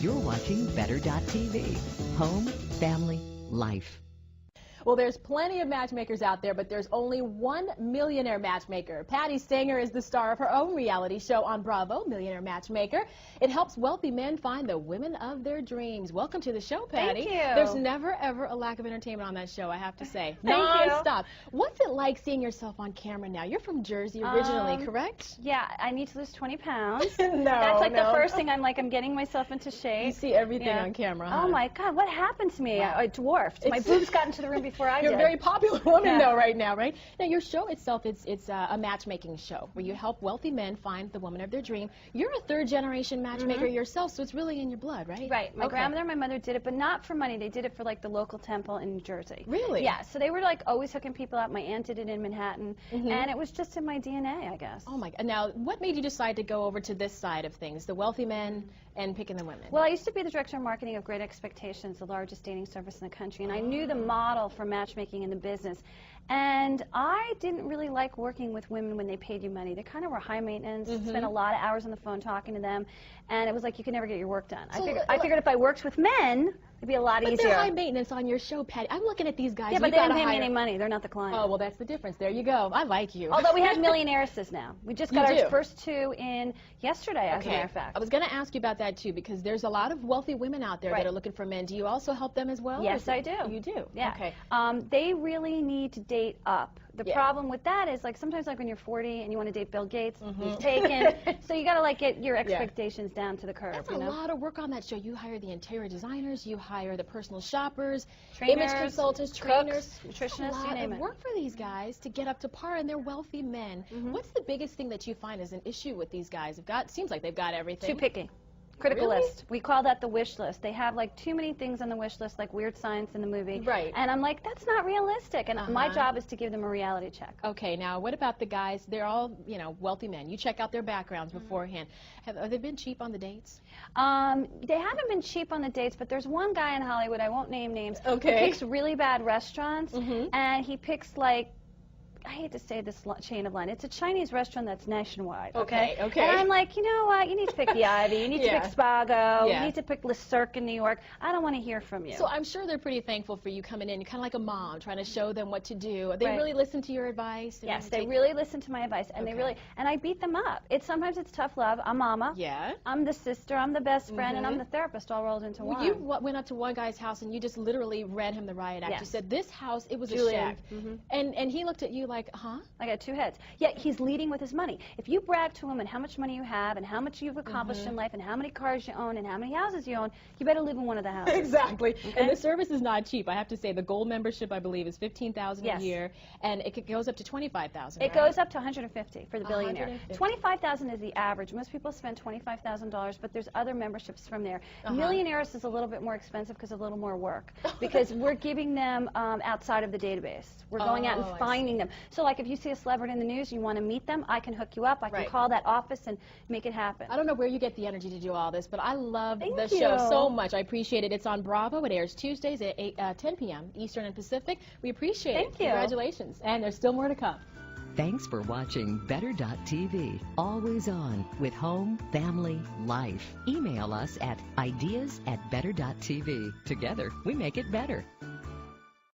You're watching Better.tv. Home, family, life. Well, there's plenty of matchmakers out there, but there's only one millionaire matchmaker. Patty Stanger is the star of her own reality show on Bravo, Millionaire Matchmaker. It helps wealthy men find the women of their dreams. Welcome to the show, Patty. Thank you. There's never, ever a lack of entertainment on that show, I have to say. Thank Non-stop. What's it like seeing yourself on camera now? You're from Jersey originally, correct? Yeah, I need to lose 20 pounds. No, That's like no. the first thing. I'm getting myself into shape. You see everything on camera, huh? Oh my God, what happened to me? Wow. I dwarfed. My boobs got into the room before I did. You're a very popular woman, Yeah. though, right now, right? Now, your show itself, it's a matchmaking show where you help wealthy men find the woman of their dream. You're a third-generation matchmaker yourself, so it's really in your blood, right? Right. My grandmother and my mother did it, but not for money. They did it for like the local temple in New Jersey. Really? Yeah. So they were like always hooking people up. My aunt did it in Manhattan, and it was just in my DNA, I guess. Oh my God. Now, what made you decide to go over to this side of things, the wealthy men and picking the women? Well, I used to be the director of marketing of Great Expectations, the largest dating service in the country, and I knew the model for matchmaking in the business. And I didn't really like working with women when they paid you money. They kind of were high maintenance, spent a lot of hours on the phone talking to them, and it was like you could never get your work done. So, I figured if I worked with men, it'd be a lot easier. But they're high maintenance on your show, Patty. I'm looking at these guys. Yeah, but You they didn't gotta pay me hire- any money. They're not the client. Oh, well, that's the difference. There you go. I like you. Although we have Millionaires now. We just got You do? our first two in yesterday, as a matter of fact. I was going to ask you about that, too, because there's a lot of wealthy women out there that are looking for men. Do you also help them as well? Yes, I do. You do? Yeah. Okay. They really need to date up. The problem with that is, like, sometimes, like, when you're 40 and you want to date Bill Gates, he's taken. So you got to, like, get your expectations down to the curb. That's you a know? lot of work on that show. You hire the interior designers, you hire the personal shoppers, Trainers, image consultants, cooks, trainers, nutritionists, a lot you name of it. work for these guys to get up to par, and they're wealthy men. What's the biggest thing that you find is an issue with these guys? Seems like they've got everything. Too picky. Critical Really? list. We call that the wish list. They have like too many things on the wish list, like weird science in the movie. Right. And I'm like, that's not realistic. And my job is to give them a reality check. Okay, now what about the guys? They're all, you know, wealthy men. You check out their backgrounds beforehand. Have they been cheap on the dates? They haven't been cheap on the dates, but there's one guy in Hollywood, I won't name names, Okay. who picks really bad restaurants, and he picks like, I hate to say this chain of line. It's a Chinese restaurant that's nationwide. Okay, okay. And I'm like, you know what? You need to pick the Ivy. You need to pick Spago. Yeah. You need to pick Le Cirque in New York. I don't want to hear from you. So I'm sure they're pretty thankful for you coming in. You're kind of like a mom, trying to show them what to do. They really listen to your advice. And yes, they really listen to my advice, and they really, and I beat them up. Sometimes it's tough love. I'm mama. Yeah. I'm the sister. I'm the best friend, and I'm the therapist, all rolled into one. You went up to one guy's house and you just literally read him the riot act. Yes. You said, this house, it was Julian. a shack. And he looked at you like, huh? I got two heads. Yet he's leading with his money. If you brag to him and how much money you have and how much you've accomplished in life and how many cars you own and how many houses you own, you better live in one of the houses. Exactly. Okay? And the service is not cheap. I have to say, the gold membership, I believe, is $15,000 a year, and it goes up to $25,000. It goes up to $150 for the billionaire. $150. $25,000 is the average. Most people spend $25,000, but there's other memberships from there. Millionaires is a little bit more expensive because of a little more work, because we're giving them outside of the database. We're going out and finding them. So, like, if you see a celebrity in the news, you want to meet them, I can hook you up. I can call that office and make it happen. I don't know where you get the energy to do all this, but I love the you. show so much. I appreciate it. It's on Bravo. It airs Tuesdays at 10 p.m. Eastern and Pacific. We appreciate it. Thank you. Congratulations. And there's still more to come. Thanks for watching Better.tv. Always on with home, family, life. Email us at ideas@better.tv. Together, we make it better.